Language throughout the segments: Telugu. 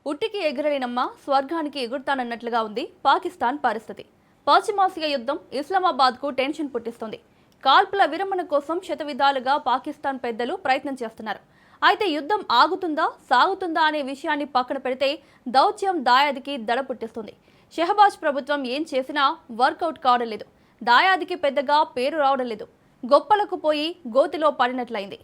ఉట్టికి ఎగరలేనమ్మ స్వర్గానికి ఎగురుతానన్నట్లుగా ఉంది పాకిస్తాన్ పరిస్థితి. పశ్చిమాసియా యుద్ధం ఇస్లామాబాద్కు టెన్షన్ పుట్టిస్తుంది. కాల్పుల విరమణ కోసం శతవిధాలుగా పాకిస్తాన్ పెద్దలు ప్రయత్నం చేస్తున్నారు. అయితే యుద్ధం ఆగుతుందా సాగుతుందా అనే విషయాన్ని పక్కన పెడితే దౌత్యం దాయాదికి దడ పుట్టిస్తుంది. షెహబాజ్ ప్రభుత్వం ఏం చేసినా వర్కౌట్ కావడం లేదు. దాయాదికి పెద్దగా పేరు రావడం లేదు. గొప్పలకు పోయి గోతిలో పడినట్లయింది.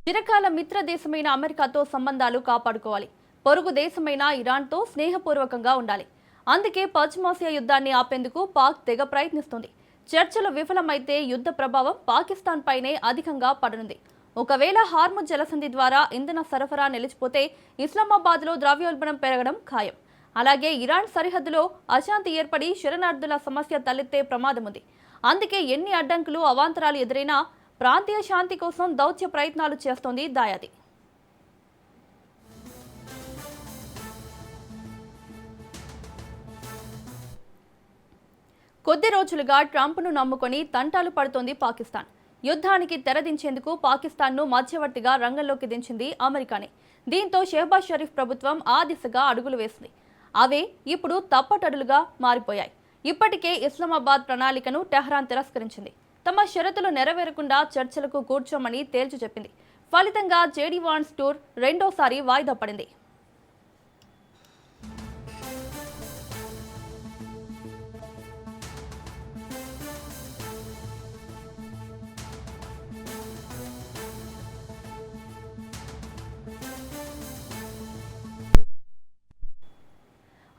చిరకాల మిత్ర దేశమైన అమెరికాతో సంబంధాలు కాపాడుకోవాలి. పొరుగు దేశమైన ఇరాన్తో స్నేహపూర్వకంగా ఉండాలి. అందుకే పశ్చిమాసియా యుద్ధాన్ని ఆపేందుకు పాక్ తెగ ప్రయత్నిస్తుంది. చర్చలు విఫలమైతే యుద్ధ ప్రభావం పాకిస్తాన్ పైనే అధికంగా పడనుంది. ఒకవేళ హార్ముజ్ జలసంధి ద్వారా ఇంధన సరఫరా నిలిచిపోతే ఇస్లామాబాద్లో ద్రవ్యోల్బణం పెరగడం ఖాయం. అలాగే ఇరాన్ సరిహద్దులో అశాంతి ఏర్పడి శరణార్థుల సమస్య తలెత్తే ప్రమాదం ఉంది. అందుకే ఎన్ని అడ్డంకులు అవాంతరాలు ఎదురైనా ప్రాంతీయ శాంతి కోసం దౌత్య ప్రయత్నాలు చేస్తోంది దాయాది. కొద్ది రోజులుగా ట్రంప్ను నమ్ముకొని తంటాలు పడుతోంది పాకిస్తాన్. యుద్ధానికి తెరదించేందుకు పాకిస్తాన్ను మధ్యవర్తిగా రంగంలోకి దించింది అమెరికానే. దీంతో షెహబాజ్ షరీఫ్ ప్రభుత్వం ఆ దిశగా అడుగులు వేసింది. అవే ఇప్పుడు తప్పటడులుగా మారిపోయాయి. ఇప్పటికే ఇస్లామాబాద్ ప్రణాళికను టెహ్రాన్ తిరస్కరించింది. తమ షరతులు నెరవేరకుండా చర్చలకు కూర్చోమని తేల్చి చెప్పింది. ఫలితంగా జేడీ వాన్స్ టూర్ రెండోసారి వాయిదా పడింది.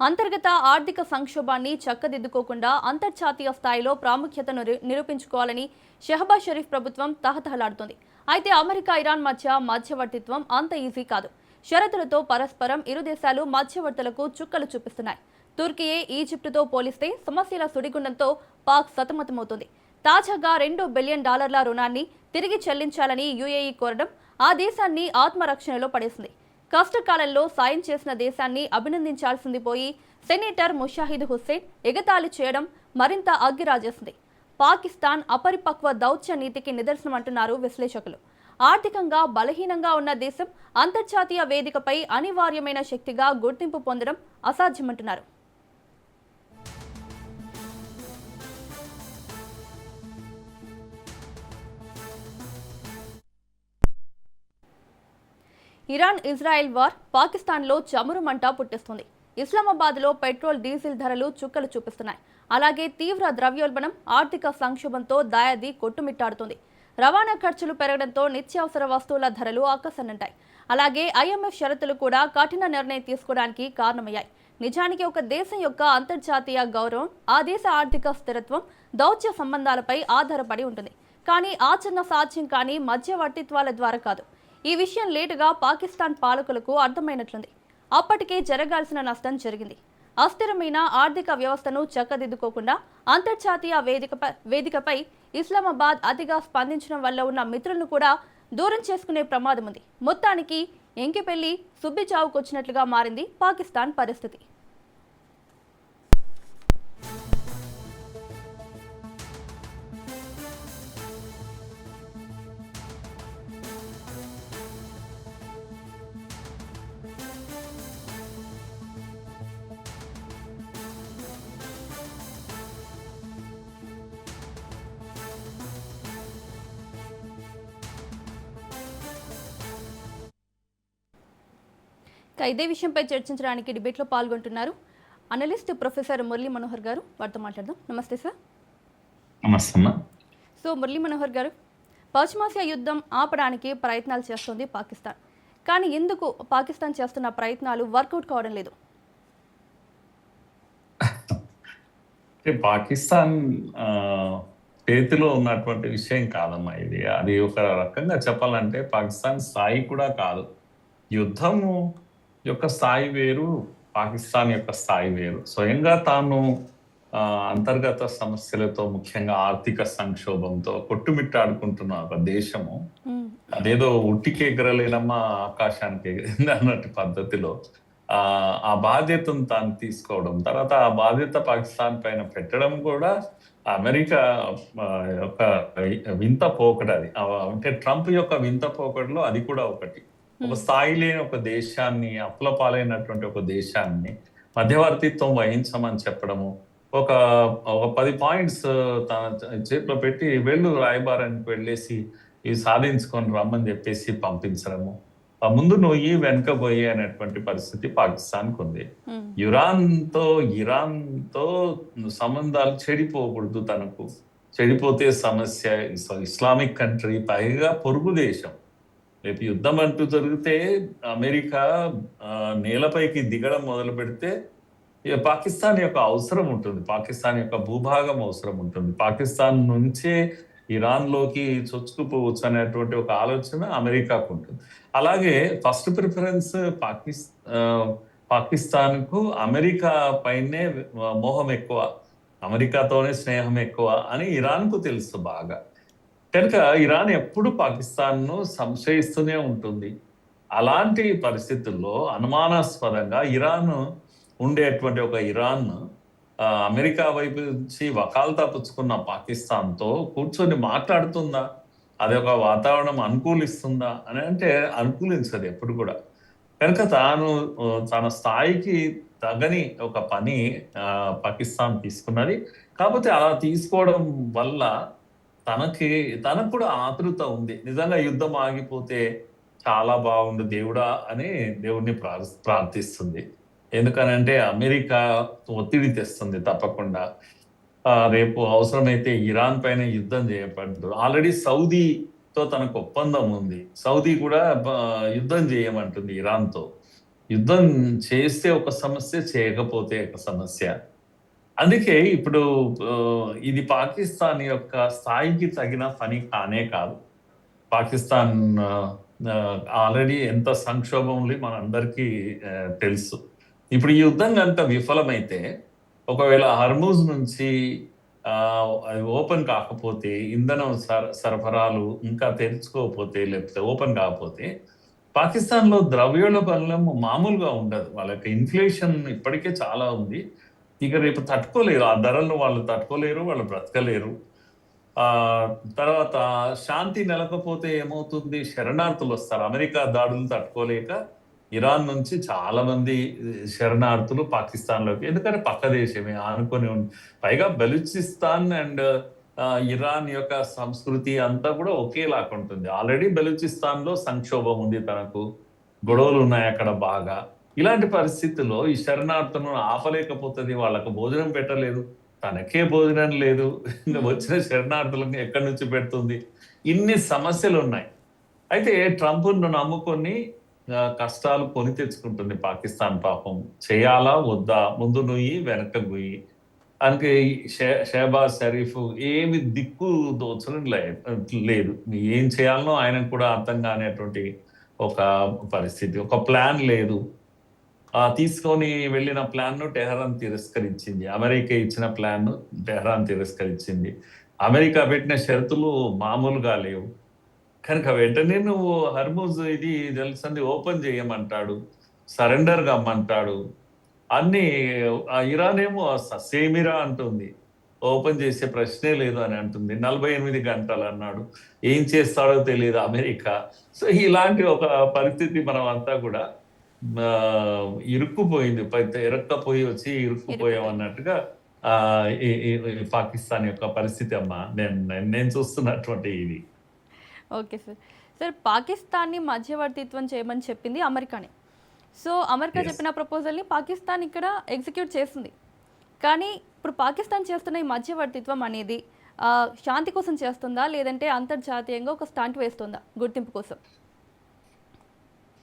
అంతర్గత ఆర్థిక సంక్షోభాన్ని చక్కదిద్దుకోకుండా అంతర్జాతీయ స్థాయిలో ప్రాముఖ్యతను నిరూపించుకోవాలని షెహబాజ్ షరీఫ్ ప్రభుత్వం తహతహలాడుతోంది. అయితే అమెరికా ఇరాన్ మధ్యవర్తిత్వం అంత ఈజీ కాదు. షరతులతో పరస్పరం ఇరు దేశాలు మధ్యవర్తులకు చుక్కలు చూపిస్తున్నాయి. తుర్కియే ఈజిప్టుతో పోలిస్తే సమస్యల సుడిగుండంతో పాక్ సతమతమవుతోంది. తాజాగా $2 బిలియన్ రుణాన్ని తిరిగి చెల్లించాలని యుఏఈ కోరడం ఆ దేశాన్ని ఆత్మరక్షణలో పడేసింది. కష్టకాలంలో సాయం చేసిన దేశాన్ని అభినందించాల్సింది పోయి సెనేటర్ ముషాహిద్ హుస్సేన్ ఎగతాళి చేయడం మరింత అగ్గిరాజేసింది. పాకిస్తాన్ అపరిపక్వ దౌత్య నీతికి నిదర్శనమంటున్నారు విశ్లేషకులు. ఆర్థికంగా బలహీనంగా ఉన్న దేశం అంతర్జాతీయ వేదికపై అనివార్యమైన శక్తిగా గుర్తింపు పొందడం అసాధ్యమంటున్నారు. ఇరాన్ ఇజ్రాయెల్ వార్ పాకిస్తాన్లో చమురు మంట పుట్టిస్తుంది. ఇస్లామాబాద్లో పెట్రోల్ డీజిల్ ధరలు చుక్కలు చూపిస్తున్నాయి. అలాగే తీవ్ర ద్రవ్యోల్బణం ఆర్థిక సంక్షోభంతో దాయాది కొట్టుమిట్టాడుతుంది. రవాణా ఖర్చులు పెరగడంతో నిత్యావసర వస్తువుల ధరలు ఆకాశాన్నంటాయి. అలాగే ఐఎంఎఫ్ షరతులు కూడా కఠిన నిర్ణయం తీసుకోవడానికి కారణమయ్యాయి. నిజానికి ఒక దేశం యొక్క అంతర్జాతీయ గౌరవం ఆ దేశ ఆర్థిక స్థిరత్వం దౌత్య సంబంధాలపై ఆధారపడి ఉంటుంది. కానీ ఆచరణ సాధ్యం కానీ మధ్యవర్తిత్వాల ద్వారా కాదు. ఈ విషయం లేటుగా పాకిస్తాన్ పాలకులకు అర్థమైనట్లుంది. అప్పటికే జరగాల్సిన నష్టం జరిగింది. అస్థిరమైన ఆర్థిక వ్యవస్థను చక్కదిద్దుకోకుండా అంతర్జాతీయ వేదికపై ఇస్లామాబాద్ అతిగా స్పందించడం వల్ల ఉన్న మిత్రులను కూడా దూరం చేసుకునే ప్రమాదం ఉంది. మొత్తానికి ఎంకిపెళ్లి సుబ్బి చావుకొచ్చినట్లుగా మారింది పాకిస్తాన్ పరిస్థితి. ఇదే విషయంపై చర్చించడానికి డిబేట్లో పాల్గొంటున్నారు అనలిస్ట్ ప్రొఫెసర్ మురళీ మనోహర్ గారు. వారితో మాట్లాడదాం. నమస్తే సార్. నమస్తే. సో మురళీ మనోహర్ గారు, పశ్చిమాసియా యుద్ధం ఆపడానికి ప్రయత్నాలు చేస్తుంది పాకిస్తాన్. కానీ ఎందుకు పాకిస్తాన్ చేస్తున్న ప్రయత్నాలు వర్కౌట్ కావడం లేదు? పాకిస్తాన్ చేతిలో ఉన్నటువంటి విషయం కాదమ్మా ఇది. అది ఒక రకంగా చెప్పాలంటే పాకిస్తాన్ స్థాయి కూడా కాదు. యుద్ధము యొక్క స్థాయి వేరు, పాకిస్తాన్ యొక్క స్థాయి వేరు. స్వయంగా తాను అంతర్గత సమస్యలతో, ముఖ్యంగా ఆర్థిక సంక్షోభంతో కొట్టుమిట్టాడుకుంటున్న ఒక దేశము అదేదో ఉట్టికి ఎగరలేనమ్మా ఆకాశానికి ఎగిరింది అన్నట్టు పద్ధతిలో ఆ ఆ బాధ్యతను తాను తీసుకోవడం, తర్వాత ఆ బాధ్యత పాకిస్తాన్ పైన పెట్టడం కూడా అమెరికా ఆ, యొక్క వింత పోకడ అది. అంటే ట్రంప్ యొక్క వింత పోకడలో అది కూడా ఒకటి. ఒక హ్మ్. స్థాయి లేని ఒక దేశాన్ని, అప్పుల పాలైనటువంటి ఒక దేశాన్ని మధ్యవర్తిత్వం వహించమని చెప్పడము, ఒక ఒక 10 పాయింట్స్ తన చేతిలో పెట్టి వెళ్ళు రాయబారానికి వెళ్ళేసి ఇవి సాధించుకొని రమ్మని చెప్పేసి పంపించడము. ముందు నొయ్యి వెనక బొయ్యి అనేటువంటి పరిస్థితి పాకిస్తాన్‌కి ఉంది. హ్మ్. ఇరాన్‌తో ఇరాన్‌తో సంబంధాలు చెడిపోకూడదు తనకు. చెడిపోతే సమస్య. ఇస్లామిక్ కంట్రీ, పైగా పొరుగు దేశం. రేపు యుద్ధం అంటూ జరిగితే అమెరికా నేలపైకి దిగడం మొదలుపెడితే ఇగ పాకిస్తాన్ యొక్క అవసరం ఉంటుంది. పాకిస్తాన్ యొక్క భూభాగం అవసరం ఉంటుంది. పాకిస్తాన్ నుంచే ఇరాన్‌లోకి చొచ్చుకుపోవచ్చు అనేటువంటి ఒక ఆలోచన అమెరికాకుంటుంది. అలాగే ఫస్ట్ ప్రిఫరెన్స్ పాకిస్ ఆహ్, పాకిస్తాన్‌కు అమెరికా పైనే మోహం ఎక్కువ. అమెరికాతోనే స్నేహం ఎక్కువ అని ఇరాన్‌కు తెలుసు బాగా. కనుక ఇరాన్ ఎప్పుడు పాకిస్తాన్‌ను సంశయిస్తూనే ఉంటుంది. అలాంటి పరిస్థితుల్లో అనుమానాస్పదంగా ఇరాన్ ఉండేటువంటి ఒక ఇరాన్ అమెరికా వైపు నుంచి వకాల్తా పుచ్చుకున్న పాకిస్తాన్‌తో కూర్చొని మాట్లాడుతుందా? అదొక వాతావరణం అనుకూలిస్తుందా? అని అంటే అనుకూలించదు ఎప్పుడు కూడా. కనుక తాను తన స్థాయికి తగని ఒక పని పాకిస్తాన్ తీసుకున్నది. కాపోతే అలా తీసుకోవడం వల్ల తనకి తనకు కూడా ఆతృత ఉంది. నిజంగా యుద్ధం ఆగిపోతే చాలా బావుండు దేవుడా అని దేవుడిని ప్రార్థిస్తుంది. ఎందుకనంటే అమెరికా ఒత్తిడి తెస్తుంది తప్పకుండా. రేపు అవసరమైతే ఇరాన్ పైన యుద్ధం చేయబడ్డు. ఆల్రెడీ సౌదీతో తనకు ఒప్పందం ఉంది. సౌదీ కూడా యుద్ధం చేయమంటుంది ఇరాన్‌తో. యుద్ధం చేస్తే ఒక సమస్య, చేయకపోతే ఒక సమస్య. అందుకే ఇప్పుడు ఇది పాకిస్తాన్ యొక్క స్థాయికి తగిన పని కానే కాదు. పాకిస్తాన్ ఆల్రెడీ ఎంత సంక్షోభం ఉంది మనందరికీ తెలుసు. ఇప్పుడు ఈ యుద్ధం గనుక విఫలమైతే, ఒకవేళ హర్మూజ్ నుంచి అది ఓపెన్ కాకపోతే, ఇంధనం సరఫరాలు ఇంకా తెరుచుకోకపోతే, లేకపోతే ఓపెన్ కాకపోతే, పాకిస్తాన్‌లో ద్రవ్యోల్బణం మామూలుగా ఉండదు. వాళ్ళకి ఇన్‌ఫ్లేషన్ ఇప్పటికే చాలా ఉంది. ఇక రేపు తట్టుకోలేరు. ఆ ధరలను వాళ్ళు తట్టుకోలేరు. వాళ్ళు బ్రతకలేరు. ఆహ్, తర్వాత శాంతి నెలకపోతే ఏమవుతుంది? శరణార్థులొస్తారు. అమెరికా దాడులు తట్టుకోలేక ఇరాన్ నుంచి చాలా మంది శరణార్థులు పాకిస్తాన్‌లోకి, ఎందుకంటే పక్క దేశమే ఆనుకొని ఉంది. పైగా బలూచిస్తాన్ అండ్ ఇరాన్ యొక్క సంస్కృతి అంతా కూడా ఒకేలాగుంటుంది. ఆల్రెడీ బలూచిస్తాన్‌లో సంక్షోభం ఉంది తనకు. హ్మ్. గొడవలున్నాయి అక్కడ బాగా. ఇలాంటి పరిస్థితుల్లో ఈ శరణార్థులను ఆపలేకపోతది. వాళ్ళకి భోజనం పెట్టలేదు. తనకే భోజనం లేదు. ఇంక హ్మ్. వచ్చిన శరణార్థులను ఎక్కడి నుంచి పెడుతుంది? ఇన్ని సమస్యలున్నాయి. అయితే ట్రంప్‌ను నమ్ముకొని కష్టాలు కొని తెచ్చుకుంటుంది పాకిస్తాన్ పాపం. చేయాలా? వద్దా? ముందు నుయ్యి, వెనక గుయ్యి. అందుకే ఈ షెహబాజ్ షరీఫ్ ఏమి దిక్కు దోచడం లేదు. ఏం చేయాలనో ఆయనకు కూడా అర్థం కానటువంటి ఒక పరిస్థితి. ఒక ప్లాన్ లేదు. తీసుకొని వెళ్ళిన ప్లాన్‌ను టెహరాన్ తిరస్కరించింది. అమెరికా ఇచ్చిన ప్లాన్‌ను టెహరాన్ తిరస్కరించింది. అమెరికా పెట్టిన షరతులు మామూలుగా లేవు. కనుక వెంటనే నువ్వు హర్ముజ్ ఇది తెలుసంది ఓపెన్ చేయమంటాడు. సరెండర్ కమ్మంటాడు. అన్నీ ఇరాన్ ఏమో ససేమిరా అంటుంది. ఓపెన్ చేసే ప్రశ్నే లేదు అని అంటుంది. 48 గంటలన్నాడు. ఏం చేస్తాడో తెలీదు అమెరికా. సో, ఇలాంటి ఒక పరిస్థితి మనమంతా కూడా ఇరుక్కుపోయింది. ఇరక్కపోయి వచ్చి ఇరుక్కుపోయాం ఇరుక్కుపోయింది. అన్నట్టుగా ఈ ఈ ఈ పాకిస్తాన్ యొక్క పరిస్థితి అమ్మా. నేను నేను చూస్తున్నటువంటి ఇది. Okay sir. సార్ పాకిస్తాన్‌ని మధ్యవర్తిత్వం చేయమని చెప్పింది అమెరికానే. So, America yes. చెప్పిన ప్రపోజల్‌ని పాకిస్తాన్ ఇక్కడ ఎగ్జిక్యూట్ చేసింది. కానీ ఇప్పుడు పాకిస్తాన్ చేస్తున్న ఈ మధ్యవర్తిత్వం అనేది శాంతి కోసం చేస్తుందా? లేదంటే అంతర్జాతీయంగా ఒక స్టంట్ వేస్తుందా గుర్తింపు కోసం?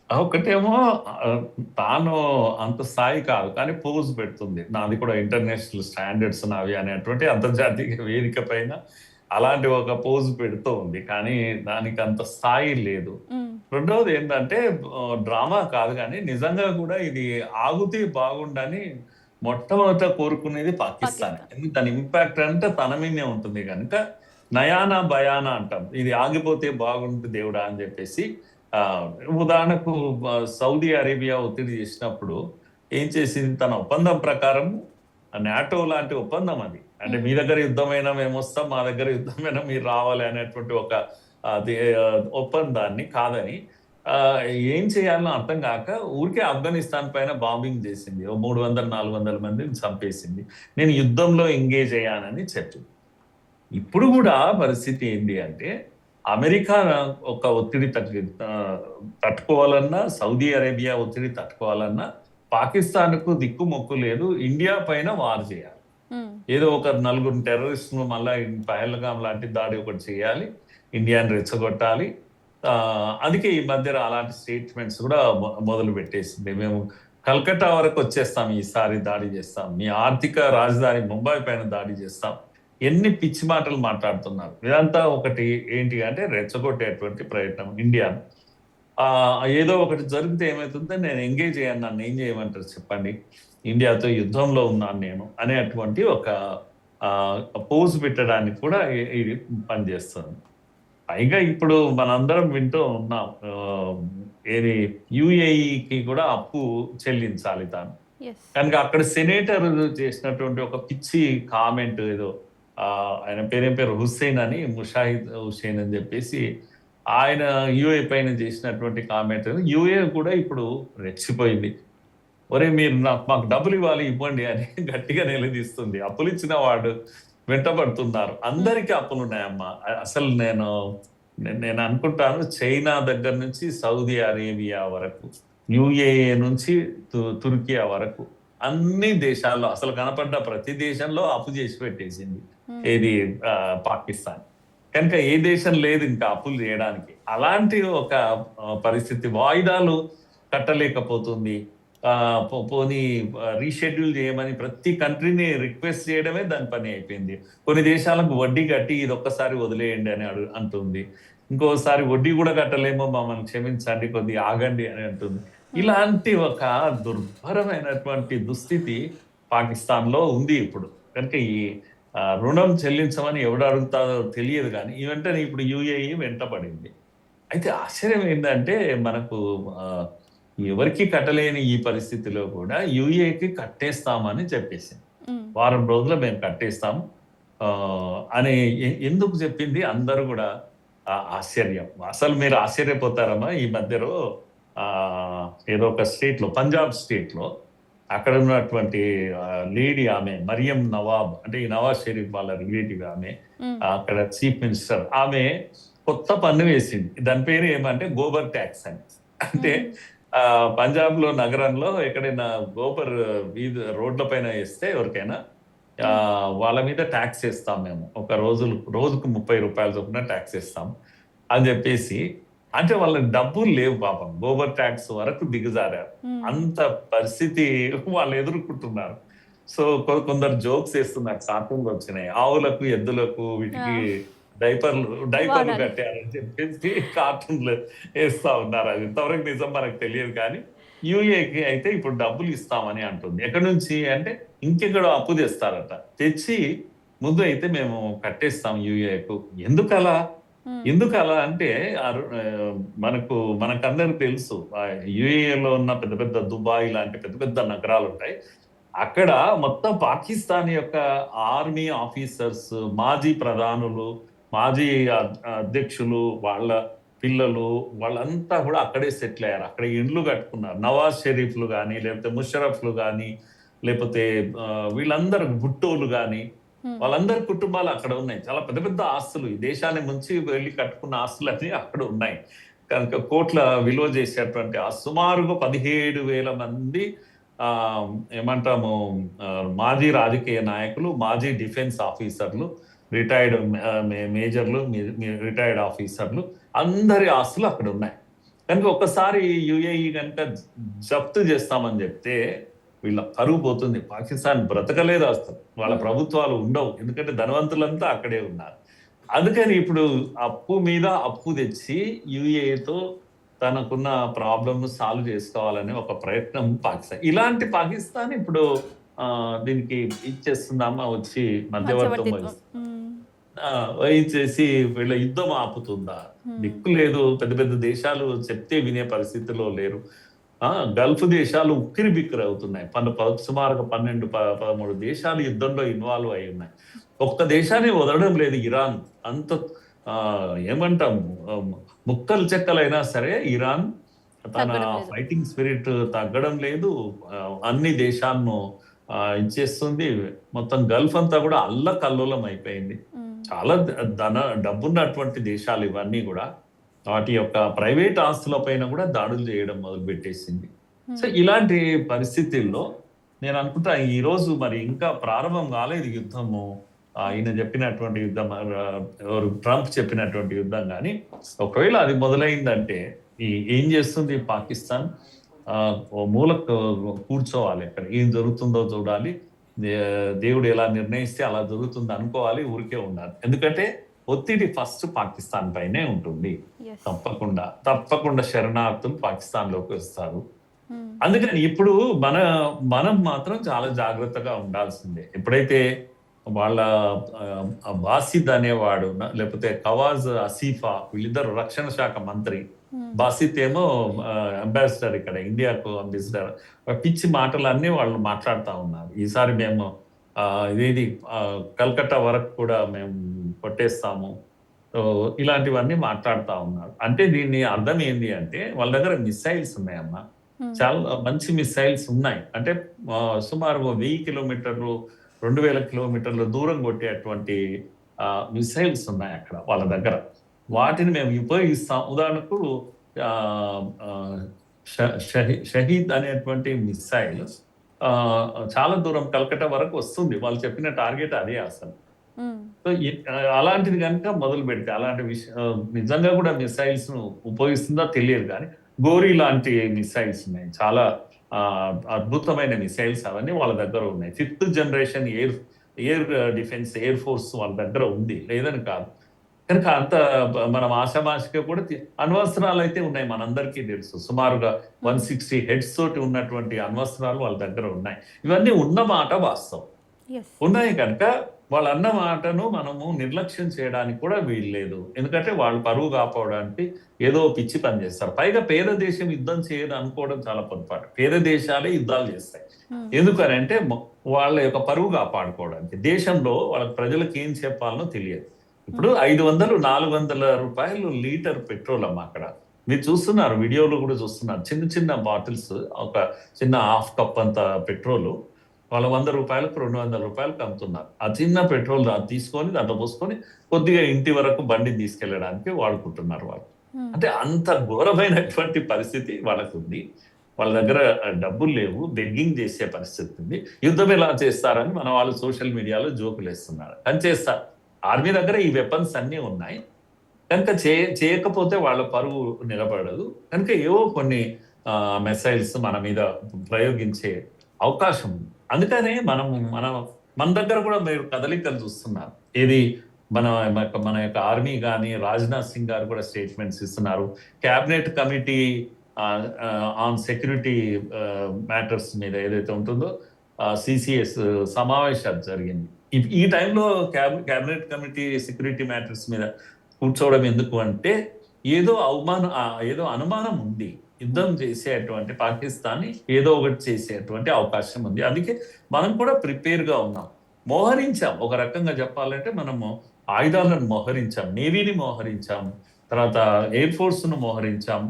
ఒకటేమో ఆహ్, తాను అంత స్థాయి కాదు. కానీ పోజ్ పెడుతుంది. నాది కూడా ఇంటర్నేషనల్ స్టాండర్డ్స్ నావి అనేటువంటి అంతర్జాతీయ వేదిక పైన అలాంటి ఒక పోజ్ పెడుతూ ఉంది. కానీ దానికి అంత స్థాయి లేదు. హ్మ్. రెండవది ఏంటంటే డ్రామా కాదు గానీ నిజంగా కూడా ఇది ఆగితే బాగుండని మొట్టమొదట కోరుకునేది పాకిస్తానే. పాకిస్తాన్. దాని ఇంపాక్ట్ అంటే తన మీదనే ఉంటుంది గనుక నయానా భయానా అంటాం. ఇది ఆగిపోతే బాగుండు దేవుడా అని జెప్పేసి ఆహ్, ఉదాహరణకు సౌదీ అరేబియా ఒత్తిడి చేసినప్పుడు ఏం చేసింది, తన ఒప్పందం ప్రకారం నాటో లాంటి ఒప్పందం అది. అంటే మీ దగ్గర యుద్ధమైనా మేము వస్తాం, మా దగ్గర యుద్ధమైనా మీరు రావాలి అనేటువంటి ఒక అది ఒప్పందాన్ని కాదని ఏం చేయాలో అర్థం కాక ఊరికే ఆఫ్ఘనిస్తాన్ పైన బాంబింగ్ చేసింది. 300-400 మందిని చంపేసింది. నేను యుద్ధంలో ఎంగేజ్ అయ్యానని చెప్పింది. ఇప్పుడు కూడా పరిస్థితి ఏంటి అంటే అమెరికా ఒక ఒత్తిడి తట్టుకోవాలన్నా, సౌదీ అరేబియా ఒత్తిడి తట్టుకోవాలన్నా పాకిస్తాన్కు దిక్కు మొక్కు లేదు, ఇండియా పైన వార్ చేయాలి. ఏదో ఒక 4 టెర్రరిస్టులు మళ్ళా పహల్గాం లాంటి దాడి ఒకటి చేయాలి, ఇండియాని రెచ్చగొట్టాలి. అందుకే ఈ మధ్య అలాంటి స్టేట్మెంట్స్ కూడా మొదలు పెట్టేసింది. మేము కల్కట్టా వరకు వచ్చేస్తాం, ఈసారి దాడి చేస్తాం, మీ ఆర్థిక రాజధాని ముంబై పైన దాడి చేస్తాం, ఎన్ని పిచ్చి మాటలు మాట్లాడుతున్నారు. ఇదంతా ఒకటి ఏంటి అంటే రెచ్చగొట్టేటువంటి ప్రయత్నం ఇండియాను. ఏదో ఒకటి జరిగితే ఏమవుతుందో నేను ఎంగేజ్ అయ్యాను, నన్ను ఏం చేయమంటారు చెప్పండి, ఇండియాతో యుద్ధంలో ఉన్నాను నేను అనేటువంటి ఒక పోజ్ పెట్టడానికి కూడా ఇది పనిచేస్తుంది. పైగా ఇప్పుడు మనందరం వింటూ ఉన్నాం, ఏది యుఏఈకి కూడా అప్పు చెల్లించాలి తాను. కనుక అక్కడ సెనేటర్ చేసినటువంటి ఒక పిచ్చి కామెంట్ ఏదో, ఆయన పేరు హుస్సేన్ అని, ముషాహిద్ హుస్సేన్ అని చెప్పేసి ఆయన యుఏ పైన చేసినటువంటి కామెంట్, యుఏ కూడా ఇప్పుడు రెచ్చిపోయింది. ఒరే మీరు మాకు డబ్బులు ఇవ్వండి అని గట్టిగా నిలదీస్తుంది. అప్పులు ఇచ్చిన వాడు వెంటబడుతున్నారు. అందరికీ అప్పులు ఉన్నాయమ్మా. అసలు నేను అనుకుంటాను చైనా దగ్గర నుంచి సౌదీ అరేబియా వరకు, యుఏఏ నుంచి తుర్కియా వరకు అన్ని దేశాల్లో అసలు కనపడ్డ ప్రతి దేశంలో అప్పు చేసి పెట్టేసింది ఏది పాకిస్తాన్. కనుక ఏ దేశం లేదు ఇంకా అప్పులు చేయడానికి. అలాంటి ఒక పరిస్థితి, వాయిదాలు కట్టలేకపోతుంది. పోనీ రీషెడ్యూల్ చేయమని ప్రతి కంట్రీని రిక్వెస్ట్ చేయడమే దాని పని అయిపోయింది. కొన్ని దేశాలకు వడ్డీ కట్టి ఇది ఒక్కసారి వదిలేయండి అని అంటుంది. ఇంకోసారి వడ్డీ కూడా కట్టలేమో, మమ్మల్ని క్షమించండి, కొద్దిగా ఆగండి అని అంటుంది. ఇలాంటి ఒక దుర్భరమైనటువంటి దుస్థితి పాకిస్తాన్ లో ఉంది ఇప్పుడు. కనుక ఈ రుణం చెల్లించమని ఎవడు అడుగుతారో తెలియదు, కానీ ఈ వెంటనే ఇప్పుడు యుఏఈ వెంటపడింది. అయితే ఆశ్చర్యం ఏంటంటే మనకు ఎవరికి కట్టలేని ఈ పరిస్థితిలో కూడా యుఏకి కట్టేస్తామని చెప్పేసింది. వారం రోజులు మేము కట్టేస్తాము అని ఎందుకు చెప్పింది అందరూ కూడా ఆశ్చర్యం. అసలు మీరు ఆశ్చర్యపోతారమ్మా, ఈ మధ్యలో ఏదో ఒక స్టేట్ లో, పంజాబ్ స్టేట్ లో అక్కడ ఉన్నటువంటి లేడీ, ఆమె మరియం నవాబ్, అంటే ఈ నవాజ్ షరీఫ్ వాళ్ళ రిలేటివ్ ఆమె, అక్కడ చీఫ్ మినిస్టర్, ఆమె కొత్త పన్ను వేసింది. దాని పేరు ఏమంటే గోబర్ ట్యాక్స్ అని. అంటే పంజాబ్ లో నగరంలో ఎక్కడైనా గోబర్ రోడ్ల పైన వేస్తే ఎవరికైనా వాళ్ళ మీద ట్యాక్స్ వేస్తాం మేము, రోజుకు 30 రూపాయల చొప్పున ట్యాక్స్ వేస్తాం అని చెప్పేసి. అంటే వాళ్ళకి డబ్బులు లేవు పాపం, గోబర్ ట్యాక్స్ వరకు దిగజారారు. అంత పరిస్థితి వాళ్ళు ఎదుర్కొంటున్నారు. సో కొందరు జోక్స్ వేస్తున్నారు, కార్టూన్లు వచ్చినాయి, ఆవులకు ఎద్దులకు వీటికి డైపర్లు కట్టారని చెప్పేసి కార్టూన్లు వేస్తా ఉన్నారు. అది ఇంతవరకు నిజం మనకు తెలియదు, కానీ యుఏకి అయితే ఇప్పుడు డబ్బులు ఇస్తామని అంటుంది. ఎక్కడి నుంచి అంటే ఇంకెక్కడో అప్పు తెస్తారట, తెచ్చి ముందు అయితే మేము కట్టేస్తాం యుఏకు. ఎందుకలా అంటే మనకందరికి తెలుసు, యుఏలో ఉన్న పెద్ద పెద్ద దుబాయ్ లాంటి పెద్ద పెద్ద నగరాలు ఉంటాయి. అక్కడ మొత్తం పాకిస్తాన్ యొక్క ఆర్మీ ఆఫీసర్స్, మాజీ ప్రధానులు, మాజీ అధ్యక్షులు, వాళ్ళ పిల్లలు, వాళ్ళంతా కూడా అక్కడే సెటిల్ అయ్యారు, అక్కడ ఇండ్లు కట్టుకున్నారు. నవాజ్ షరీఫ్లు కానీ, లేకపోతే ముషరఫ్లు కానీ, లేకపోతే వీళ్ళందరూ భుట్టోలు కానీ, వాళ్ళందరి కుటుంబాలు అక్కడ ఉన్నాయి. చాలా పెద్ద పెద్ద ఆస్తులు, ఈ దేశాన్ని ముంచి వెళ్ళి కట్టుకున్న ఆస్తులన్నీ అక్కడ ఉన్నాయి. కనుక కోట్ల విలువ చేసేటువంటి సుమారుగా 17,000 మంది ఏమంటాము మాజీ రాజకీయ నాయకులు, మాజీ డిఫెన్స్ ఆఫీసర్లు, రిటైర్డ్ మేజర్లు, రిటైర్డ్ ఆఫీసర్లు, అందరి ఆస్తులు అక్కడ ఉన్నాయి. కనుక ఒక్కసారి యుఏఈ కనుక జప్తు చేస్తామని చెప్తే వీళ్ళ పరుగు పోతుంది. పాకిస్తాన్ బ్రతకలేదు అసలు, వాళ్ళ ప్రభుత్వాలు ఉండవు, ఎందుకంటే ధనవంతులంతా అక్కడే ఉన్నారు. అందుకని ఇప్పుడు అప్పు మీద అప్పు తెచ్చి యుఏతో తనకున్న ప్రాబ్లమ్ సాల్వ్ చేసుకోవాలనే ఒక ప్రయత్నం పాకిస్తాన్. ఇలాంటి పాకిస్తాన్ ఇప్పుడు దీనికి ఇచ్చేస్తుందామా, వచ్చి మధ్యవర్తం వహించేసి వీళ్ళ యుద్ధం ఆపుతుందా? దిక్కు లేదు. పెద్ద పెద్ద దేశాలు చెప్తే వినే పరిస్థితిలో లేరు. గల్ఫ్ దేశాలు ఉక్కిరి బిక్కిరి అవుతున్నాయి. సుమారుగా 13 దేశాలు యుద్ధంలో ఇన్వాల్వ్ అయి ఉన్నాయి. ఒక్క దేశాన్ని వదలడం లేదు ఇరాన్. అంత ఏమంటాం, ఆ, ముక్కలు చెక్కలైనా సరే ఇరాన్ తన తగ్గడం లేదు. ఫైటింగ్ స్పిరిట్ తగ్గడం లేదు. ఆ, అన్ని దేశాలను ఇచ్చేస్తుంది. మొత్తం గల్ఫ్ అంతా కూడా అల్లకల్లోలం అయిపోయింది. ఉమ్, చాలా డబ్బున్నటువంటి దేశాలు ఇవన్నీ కూడా వాటి యొక్క ప్రైవేట్ ఆస్తుల పైన కూడా దాడులు చేయడం మొదలు పెట్టేసింది. సో ఉమ్, ఇలాంటి పరిస్థితుల్లో నేను అనుకుంటా ఈ రోజు మరి ఇంకా ప్రారంభం కాలేదు యుద్ధము. ఈయన చెప్పినటువంటి యుద్ధం, ఎవరు ట్రంప్ చెప్పినటువంటి యుద్ధం కానీ ఒకవేళ అది మొదలైందంటే ఏం చేస్తుంది పాకిస్తాన్? ఓ మూలకు కూర్చోవాలి. అక్కడ ఏం జరుగుతుందో చూడాలి. దేవుడు ఎలా నిర్ణయిస్తే అలా జరుగుతుంది అనుకోవాలి, ఊరికే ఉండాలి. ఎందుకంటే ఒత్తిడి ఫస్ట్ పాకిస్తాన్ పైనే ఉంటుంది. yes. తప్పకుండా శరణార్థులు పాకిస్తాన్ లోకి వస్తారు. ఉమ్, అందుకని ఇప్పుడు మనం మాత్రం చాలా జాగ్రత్తగా ఉండాల్సిందే. ఎప్పుడైతే వాళ్ళ బాసిద్ అనేవాడు లేకపోతే కవాజ్ ఆసిఫా, వీళ్ళిద్దరు రక్షణ శాఖ మంత్రి. ఉమ్, బాసిత్ ఏమో అంబాసిడర్, ఇక్కడ ఇండియాకు అంబాసిడర్. పిచ్చి మాటలన్నీ వాళ్ళు మాట్లాడుతూ ఉన్నారు. ఈసారి మేము ఇదేది కల్కట్టా వరకు కూడా మేము కొట్టేస్తాము, ఇలాంటివన్నీ మాట్లాడుతూ ఉన్నారు. అంటే దీన్ని అర్థం ఏంటి అంటే వాళ్ళ దగ్గర మిసైల్స్ ఉన్నాయమ్మా. ఉమ్, చాలా మంచి మిసైల్స్ ఉన్నాయి. అంటే సుమారు 1000 కిలోమీటర్లు 2000 కిలోమీటర్ల దూరం కొట్టేటువంటి మిసైల్స్ ఉన్నాయి అక్కడ వాళ్ళ దగ్గర. వాటిని మేము ఉపయోగిస్తాం. ఉదాహరణకు షహీద్ అనేటువంటి మిసైల్ చాలా దూరం కల్కట్టా వరకు వస్తుంది. వాళ్ళు చెప్పిన టార్గెట్ అదే అసలు. ఉమ్, సో అలాంటిది కనుక మొదలు పెడితే అలాంటి నిజంగా కూడా మిసైల్స్ ను ఉపయోగిస్తుందో తెలియదు, కానీ గోరీ లాంటి మిసైల్స్ ఉన్నాయి. చాలా అద్భుతమైన మిసైల్స్ అవన్నీ వాళ్ళ దగ్గర ఉన్నాయి. 5th generation air defence, air force వాళ్ళ దగ్గర ఉంది, లేదని కాదు. కనుక అంత మనం ఆశామాషిగా కూడా అణ్వస్త్రాలు అయితే ఉన్నాయి, మనందరికీ తెలుసు. సుమారుగా 160 హెడ్స్ తోటి ఉన్నటువంటి అణ్వస్త్రాలు వాళ్ళ దగ్గర ఉన్నాయి. ఇవన్నీ ఉన్న మాట వాస్తవం, yes. ఉన్నాయి. కనుక వాళ్ళ అన్న మాటను మనము నిర్లక్ష్యం చేయడానికి కూడా వీల్లేదు. ఎందుకంటే వాళ్ళు పరువు కాపాడడానికి ఏదో పిచ్చి పని చేస్తారు. పైగా పేద దేశం యుద్ధం చేయదు అనుకోవడం చాలా పొరపాటు. పేద దేశాలే యుద్ధాలు చేస్తాయి. ఉమ్, ఎందుకనంటే వాళ్ళ యొక్క పరువు కాపాడుకోవడానికి. దేశంలో వాళ్ళ ప్రజలకు ఏం చెప్పాలనో తెలియదు. ఇప్పుడు 500-400 రూపాయలు లీటర్ పెట్రోల్ అమ్మ అక్కడ. మీరు చూస్తున్నారు, వీడియోలో కూడా చూస్తున్నారు. చిన్న చిన్న బాటిల్స్, ఒక చిన్న హాఫ్ కప్ అంత పెట్రోల్ వాళ్ళ 100 రూపాయలకు 200 రూపాయలకు అమ్ముతున్నారు. ఆ చిన్న పెట్రోల్ తీసుకొని దాంట్లో పోసుకొని కొద్దిగా ఇంటి వరకు బండి తీసుకెళ్ళడానికి వాడుకుంటున్నారు వాళ్ళు. ఉమ్, అంటే అంత ఘోరమైనటువంటి పరిస్థితి వాళ్ళకు ఉంది. వాళ్ళ దగ్గర డబ్బులు లేవు, బెగ్గింగ్ చేసే పరిస్థితి ఉంది. యుద్ధం ఎలా చేస్తారని మన వాళ్ళు సోషల్ మీడియాలో జోకులు వేస్తున్నారు. కానీ చేస్తారు. ఆర్మీ దగ్గర ఈ వెపన్స్ అన్నీ ఉన్నాయి కనుక చేయకపోతే వాళ్ళ పరువు నిలబడదు. కనుక ఏవో కొన్ని మిసైల్స్ మన మీద ప్రయోగించే అవకాశం ఉంది. అందుకనే మన దగ్గర కూడా మీరు కదలికలు చూస్తున్నారు. ఏది మన యొక్క ఆర్మీ కానీ రాజ్నాథ్ సింగ్ గారు కూడా స్టేట్మెంట్స్ ఇస్తున్నారు. Cabinet committee on security matters మీద ఏదైతే ఉంటుందో సిసిఎస్ సమావేశాలు జరిగింది. ఈ టైంలో క్యాబినెట్ కమిటీ సెక్యూరిటీ మ్యాటర్స్ మీద కూర్చోవడం ఎందుకు అంటే ఏదో అనుమానం ఉంది. యుద్ధం చేసేటువంటి పాకిస్తాన్ ఏదో ఒకటి చేసేటువంటి అవకాశం ఉంది. అందుకే మనం కూడా ప్రిపేర్గా ఉన్నాం, మోహరించాం. ఒక రకంగా చెప్పాలంటే మనము ఆయుధాలను మోహరించాం, నేవీని మోహరించాం, తర్వాత ఎయిర్ ఫోర్స్ను మోహరించాం.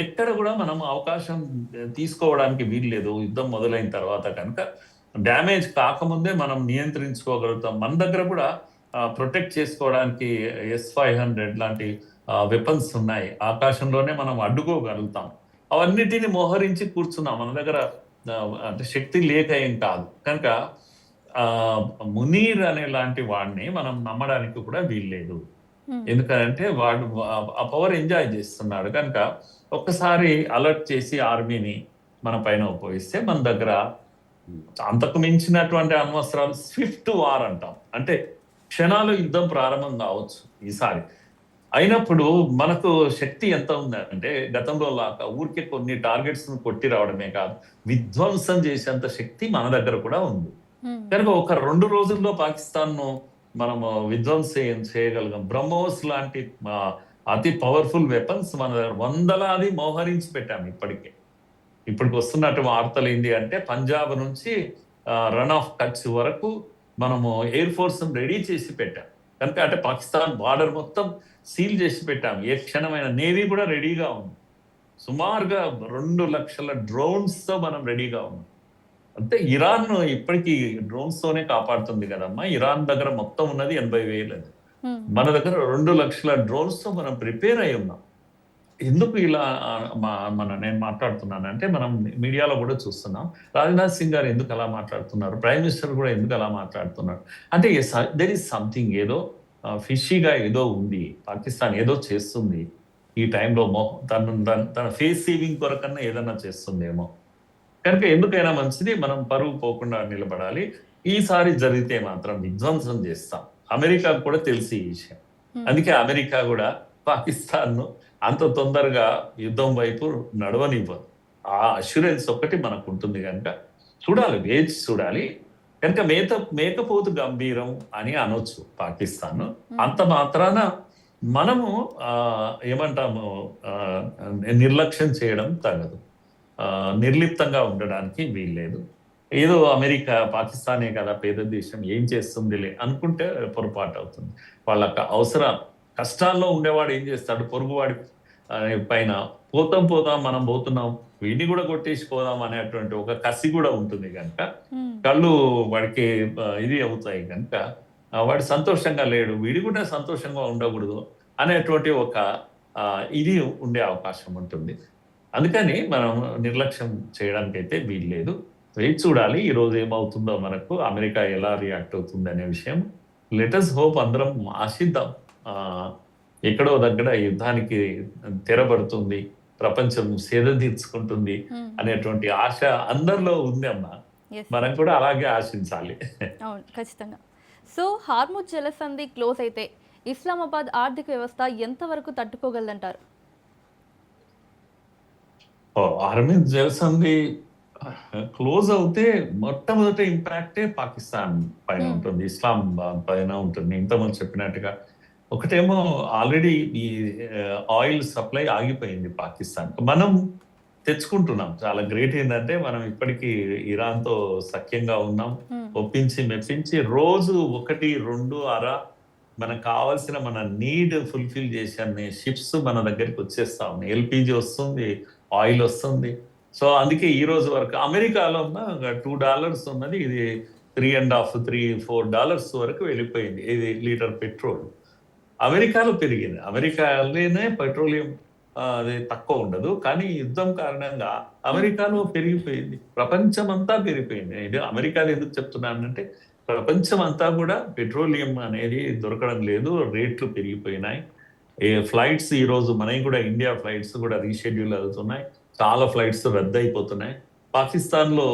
ఎక్కడ కూడా మనం అవకాశం తీసుకోవడానికి వీల్లేదు. యుద్ధం మొదలైన తర్వాత కనుక డ్యామేజ్ కాకముందే మనం నియంత్రించుకోగలుగుతాం. మన దగ్గర కూడా ప్రొటెక్ట్ చేసుకోవడానికి S-500 లాంటి వెపన్స్ ఉన్నాయి. ఆకాశంలోనే మనం అడ్డుకోగలుగుతాం. అవన్నిటిని మోహరించి కూర్చున్నాం. మన దగ్గర అంటే శక్తి లేక ఏం కాదు. కనుక మునీర్ అనే లాంటి వాడిని మనం నమ్మడానికి కూడా వీల్లేదు. ఎందుకంటే వాడు ఆ పవర్ ఎంజాయ్ చేస్తున్నాడు. కనుక ఒక్కసారి అలర్ట్ చేసి ఆర్మీని మన పైన ఉపయోగిస్తే మన దగ్గర అంతకు మించినటువంటి అణ్వస్త్రాలు, స్విఫ్ట్ వార్ అంటాం, అంటే క్షణాలు యుద్ధం ప్రారంభం కావచ్చు ఈసారి. అయినప్పుడు మనకు శక్తి ఎంత ఉందంటే గతంలో లాగా ఊరికే కొన్ని టార్గెట్స్ ను కొట్టి రావడమే కాదు, విధ్వంసం చేసేంత శక్తి మన దగ్గర కూడా ఉంది. కనుక ఒక 2 రోజుల్లో పాకిస్తాన్ ను మనము విధ్వంసం చేయగలిగాం. బ్రహ్మోస్ లాంటి అతి పవర్ఫుల్ వెపన్స్ మన దగ్గర వందలాది మోహరించి పెట్టాము ఇప్పటికే. ఇప్పటికి వస్తున్నట్టు వార్తలు ఏంటి అంటే పంజాబ్ నుంచి రన్ ఆఫ్ కచ్ వరకు మనము ఎయిర్ ఫోర్స్ రెడీ చేసి పెట్టాం కనుక అంటే పాకిస్తాన్ బార్డర్ మొత్తం సీల్ చేసి పెట్టాం. ఏ క్షణమైన నేవీ కూడా రెడీగా ఉంది. సుమారుగా 2 లక్షల డ్రోన్స్ తో మనం రెడీగా ఉన్నాం. అంటే ఇరాన్ ఇప్పటికీ డ్రోన్స్ తోనే కాపాడుతుంది కదమ్మా. ఇరాన్ దగ్గర మొత్తం ఉన్నది 80,000. మన దగ్గర 2 లక్షల డ్రోన్స్ తో మనం ప్రిపేర్ అయి ఉన్నాం. ఎందుకు ఇలా నేను మాట్లాడుతున్నానంటే మనం మీడియాలో కూడా చూస్తున్నాం. రాజ్నాథ్ సింగ్ గారు ఎందుకు అలా మాట్లాడుతున్నారు, ప్రైమ్ మినిస్టర్ కూడా ఎందుకు అలా మాట్లాడుతున్నారు అంటే దెర్ ఈస్ సంథింగ్, ఏదో ఫిషీగా ఏదో ఉంది. పాకిస్తాన్ ఏదో చేస్తుంది ఈ టైంలో, తన ఫేస్ సేవింగ్ కొరకన్నా ఏదన్నా చేస్తుందేమో. కనుక ఎందుకైనా మంచిది మనం పరువు పోకుండా నిలబడాలి. ఈసారి జరిగితే మాత్రం విధ్వంసం చేస్తాం. అమెరికాకు కూడా తెలిసి ఈ విషయం. అందుకే అమెరికా కూడా పాకిస్తాన్ ను అంత తొందరగా యుద్ధం వైపు నడవనివ్వదు. ఆ అష్యూరెన్స్ ఒక్కటి మనకు ఉంటుంది కనుక చూడాలి, వేచి చూడాలి. కనుక మేకపోతు గంభీరం అని అనొచ్చు పాకిస్తాన్. అంత మాత్రాన మనము ఏమంటాము నిర్లక్ష్యం చేయడం తగదు, నిర్లిప్తంగా ఉండడానికి వీల్లేదు. ఏదో అమెరికా పాకిస్తానే కదా పేద దేశం, ఏం చేస్తుందిలే అనుకుంటే పొరపాటు అవుతుంది. వాళ్ళ అవసరం కష్టాల్లో ఉండేవాడు ఏం చేస్తాడు, పొరుగువాడి పైన పోతాం మనం పోతున్నాం వీడిని కూడా కొట్టేసి పోదాం అనేటువంటి ఒక కసి కూడా ఉంటుంది కనుక కళ్ళు వాడికి ఇది అవుతాయి కనుక వాడు సంతోషంగా లేడు, వీడి కూడా సంతోషంగా ఉండకూడదు అనేటువంటి ఒక ఇది ఉండే అవకాశం ఉంటుంది. అందుకని మనం నిర్లక్ష్యం చేయడానికి అయితే వీల్లేదు. వేచి చూడాలి ఈ రోజు ఏమవుతుందో, మనకు అమెరికా ఎలా రియాక్ట్ అవుతుంది అనే విషయం. లెటస్ హోప్, అందరం ఆశిద్దాం. ఎక్కడో దగ్గర యుద్ధానికి తెరబడుతుంది, ప్రపంచం సేద తీర్చుకుంటుంది అనేటువంటి ఆశ అందరిలో ఉంది అమ్మా. మనం కూడా అలాగే ఆశించాలి. అవును, ఖచ్చితంగా. సో హార్ముజ్ జలసంధి క్లోజ్ అయితే ఇస్లామాబాద్ ఆర్థిక వ్యవస్థ ఎంతవరకు తట్టుకోగలదంటారు? హార్ముజ్ జలసంధి క్లోజ్ అవుతే మొట్టమొదటి ఇంపాక్టే పాకిస్తాన్ పైన ఉంటుంది, ఇస్లామాబాద్ పైన ఉంటుంది. ఇంతకుముందు చెప్పినట్టుగా ఒకటేమో ఆల్రెడీ ఈ ఆయిల్ సప్లై ఆగిపోయింది పాకిస్తాన్, మనం తెచ్చుకుంటున్నాం. చాలా గ్రేట్ ఏంటంటే మనం ఇప్పటికీ ఇరాన్తో సఖ్యంగా ఉన్నాం, ఒప్పించి మెప్పించి రోజు 1, 2 అర మనకు కావాల్సిన మన నీడ్ ఫుల్ఫిల్ చేసే షిప్స్ మన దగ్గరికి వచ్చేస్తా ఉన్నాయి. ఎల్పిజి వస్తుంది, ఆయిల్ వస్తుంది. సో అందుకే ఈ రోజు వరకు అమెరికాలో ఉన్న $2 ఉన్నది, ఇది $3.5-4 వరకు వెళ్ళిపోయింది ఇది లీటర్ పెట్రోల్. అమెరికాలో పెరిగింది. అమెరికాలోనే పెట్రోలియం అది తక్కువ ఉండదు, కానీ యుద్ధం కారణంగా అమెరికాలో పెరిగిపోయింది, ప్రపంచమంతా పెరిగిపోయింది. ఇది అమెరికాలో ఎందుకు చెప్తున్నానంటే ప్రపంచం అంతా కూడా పెట్రోలియం అనేది దొరకడం లేదు, రేట్లు పెరిగిపోయినాయి. ఫ్లైట్స్ ఈ రోజు మనకి కూడా ఇండియా ఫ్లైట్స్ కూడా రీషెడ్యూల్ అవుతున్నాయి, చాలా ఫ్లైట్స్ రద్దు అయిపోతున్నాయి. పాకిస్తాన్లో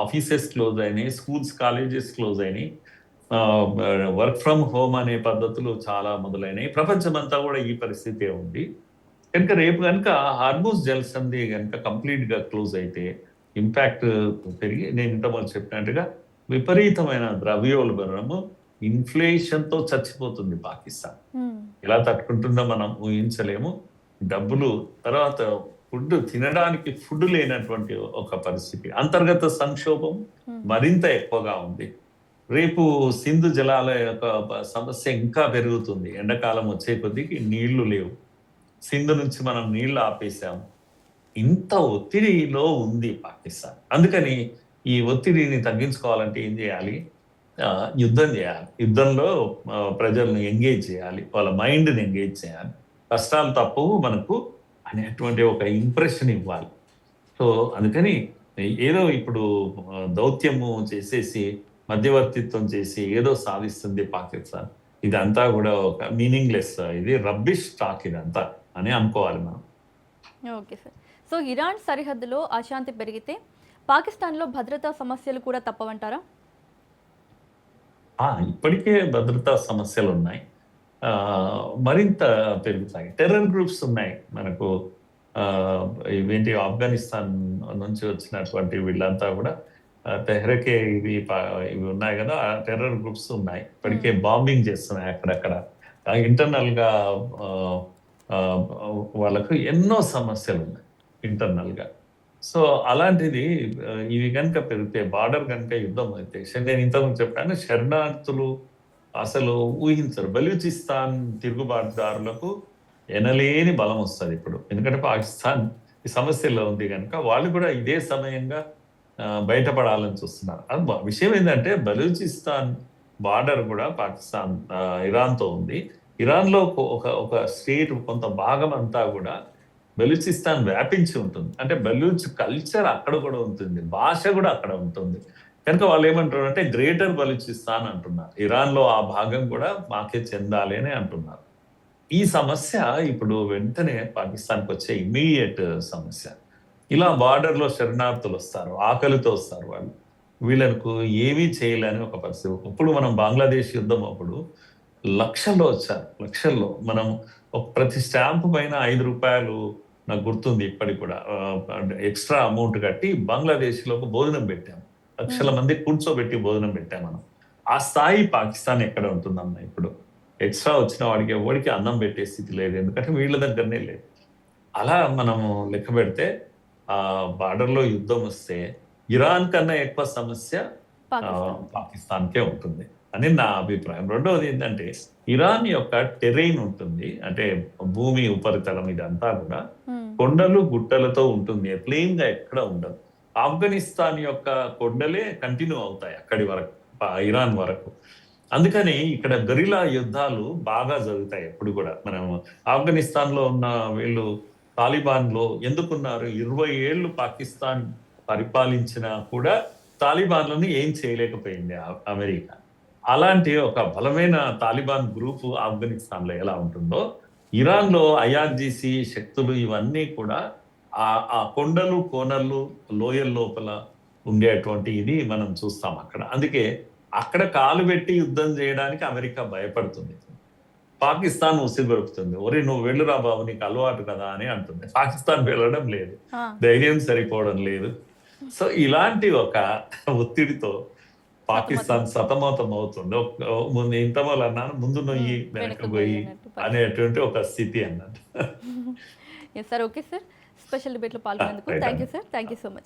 ఆఫీసెస్ క్లోజ్ అయినాయి, స్కూల్స్ కాలేజెస్ క్లోజ్ అయినాయి, వర్క్ ఫ్రమ్ హోమ్ అనే పద్ధతులు చాలా మొదలైనవి. ప్రపంచమంతా కూడా ఈ పరిస్థితే ఉంది. కనుక రేపు కనుక హార్ముజ్ జలసంధి కనుక కంప్లీట్ గా క్లోజ్ అయితే ఇంపాక్ట్ పెరిగి, నేను ఇంతకుముందు చెప్పినట్టుగా విపరీతమైన ద్రవ్యోల్బణము, ఇన్ఫ్లేషన్ తో చచ్చిపోతుంది పాకిస్తాన్. ఎలా తట్టుకుంటుందో మనం ఊహించలేము. డబ్బులు, తర్వాత ఫుడ్ తినడానికి ఫుడ్ లేనటువంటి ఒక పరిస్థితి, అంతర్గత సంక్షోభం మరింత ఎక్కువగా ఉంది. రేపు సింధు జలాల యొక్క సమస్య ఇంకా పెరుగుతుంది. ఎండాకాలం వచ్చే కొద్దికి నీళ్లు లేవు, సింధు నుంచి మనం నీళ్లు ఆపేసాం. ఇంత ఒత్తిడిలో ఉంది పాకిస్తాన్. అందుకని ఈ ఒత్తిడిని తగ్గించుకోవాలంటే ఏం చేయాలి, యుద్ధం చేయాలి. యుద్ధంలో ప్రజలను ఎంగేజ్ చేయాలి, వాళ్ళ మైండ్ని ఎంగేజ్ చేయాలి. కష్టాలు తప్పవు మనకు అనేటువంటి ఒక ఇంప్రెషన్ ఇవ్వాలి. సో అందుకని ఏదో ఇప్పుడు దౌత్యము చేసేసి మధ్యవర్తిత్వం చేసి ఏదో సాధిస్తుంది పాకిస్తాన్, ఇదంతా కూడా ఒక మీనింగ్లెస్, ఇది రబ్బిష్ టాక్ ఇదంతా అని అనుకోవాలి మనం. Okay sir. సో ఇరాన్ సరిహద్దులో అశాంతి పెరిగితే పాకిస్తాన్లో భద్రతా సమస్యలు కూడా తప్పవంటారా? ఇప్పటికే భద్రతా సమస్యలు ఉన్నాయి, మరింత పెరుగుతాయి. టెర్రర్ గ్రూప్స్ ఉన్నాయి మనకు, ఇవేంటి ఆఫ్ఘనిస్తాన్ నుంచి వచ్చినటువంటి వీళ్ళంతా కూడా తెహ్రకే ఇవి ఉన్నాయి కదా, టెర్రర్ గ్రూప్స్ ఉన్నాయి. ఇప్పటికే బాంబింగ్ చేస్తున్నాయి అక్కడక్కడ. ఇంటర్నల్ గా వాళ్ళకు ఎన్నో సమస్యలు ఉన్నాయి ఇంటర్నల్ గా. సో అలాంటిది ఇవి కనుక పెరిగితే బార్డర్ కనుక యుద్ధం అయితే నేను ఇంతకుముందు చెప్పాను శరణార్థులు అసలు ఊహించరు. బలూచిస్తాన్ తిరుగుబాటుదారులకు ఎనలేని బలం వస్తుంది ఇప్పుడు. ఎందుకంటే పాకిస్తాన్ ఈ సమస్యలో ఉంది కనుక వాళ్ళు కూడా ఇదే సమయంగా బయటపడాలని చూస్తున్నారు. విషయం ఏంటంటే బలూచిస్తాన్ బార్డర్ కూడా పాకిస్తాన్ ఇరాన్తో ఉంది. ఇరాన్లో ఒక ఒక స్టేట్ కొంత భాగం అంతా కూడా బలూచిస్తాన్ వ్యాపించి ఉంటుంది. అంటే బలూచ్ కల్చర్ అక్కడ కూడా ఉంటుంది, భాష కూడా అక్కడ ఉంటుంది. కనుక వాళ్ళు ఏమంటారు అంటే గ్రేటర్ బలూచిస్తాన్ అంటున్నారు. ఇరాన్లో ఆ భాగం కూడా మాకే చెందాలి అని అంటున్నారు. ఈ సమస్య ఇప్పుడు వెంటనే పాకిస్తాన్కి వచ్చే ఇమీడియట్ సమస్య. ఇలా బార్డర్లో శరణార్థులు వస్తారు, ఆకలితో వస్తారు వాళ్ళు. వీళ్ళకు ఏమీ చేయలేని ఒక పరిస్థితి. ఇప్పుడు మనం బంగ్లాదేశ్ యుద్ధం అప్పుడు లక్షల్లో వచ్చారు, లక్షల్లో. మనం ప్రతి స్టాంపు పైన ₹5 నాకు గుర్తుంది ఇప్పటికి కూడా ఎక్స్ట్రా అమౌంట్ కట్టి బంగ్లాదేశ్లో భోజనం పెట్టాం. లక్షల మంది కూర్చోబెట్టి భోజనం పెట్టాం మనం. ఆ స్థాయి పాకిస్తాన్ ఎక్కడ ఉంటుందన్న ఇప్పుడు. ఎక్స్ట్రా వచ్చిన వాడికి ఎవరికి అన్నం పెట్టే స్థితి లేదు, ఎందుకంటే వీళ్ళ దగ్గరనే లేదు. అలా మనము లెక్క పెడితే ఆ బార్డర్లో యుద్ధం వస్తే ఇరాన్ కన్నా ఎక్కువ సమస్య పాకిస్తాన్కే ఉంటుంది అని నా అభిప్రాయం. రెండవది ఏంటంటే ఇరాన్ యొక్క టెరైన్ ఉంటుంది, అంటే భూమి ఉపరితలం ఇదంతా కూడా కొండలు గుట్టలతో ఉంటుంది, ప్లెయిన్ గా ఎక్కడ ఉండదు. ఆఫ్ఘనిస్తాన్ యొక్క కొండలే కంటిన్యూ అవుతాయి అక్కడి వరకు, ఇరాన్ వరకు. అందుకని ఇక్కడ గరిలా యుద్ధాలు బాగా జరుగుతాయి ఎప్పుడు కూడా. మనం ఆఫ్ఘనిస్తాన్ లో ఉన్న వీళ్ళు తాలిబాన్లో ఎందుకున్నారు? 20 ఏళ్ళు పాకిస్తాన్ పరిపాలించినా కూడా తాలిబాన్లను ఏం చేయలేకపోయింది అమెరికా. అలాంటి ఒక బలమైన తాలిబాన్ గ్రూప్ ఆఫ్ఘనిస్తాన్ లో ఎలా ఉంటుందో ఇరాన్ లో ఐఆర్జీసీ శక్తులు ఇవన్నీ కూడా ఆ కొండలు కోనలు లోయల లోపల ఉండేటువంటి ఇది మనం చూస్తాం అక్కడ. అందుకే అక్కడ కాలు పెట్టి యుద్ధం చేయడానికి అమెరికా భయపడుతుంది. పాకిస్తాన్ ఉసిగొరుపుతుంది, ఒరే నువ్వు వెళ్ళురా బాబు నీకు అలవాటు కదా అని అంటుంది. పాకిస్తాన్ వెళ్ళడం లేదు, ధైర్యం సరిపోవడం లేదు. సో ఇలాంటి ఒక ఒత్తిడితో పాకిస్తాన్ సతమతం అవుతుంది. ముందు ఇంతమూలు అన్నాను, ముందు నొయ్యి వెనక్కి పోయి అనేటువంటి ఒక స్థితి అన్నట్టు. సార్, ఓకే సార్, స్పెషల్ డిబేట్లో పాల్గొనేందుకు thank you sir, thank you so much.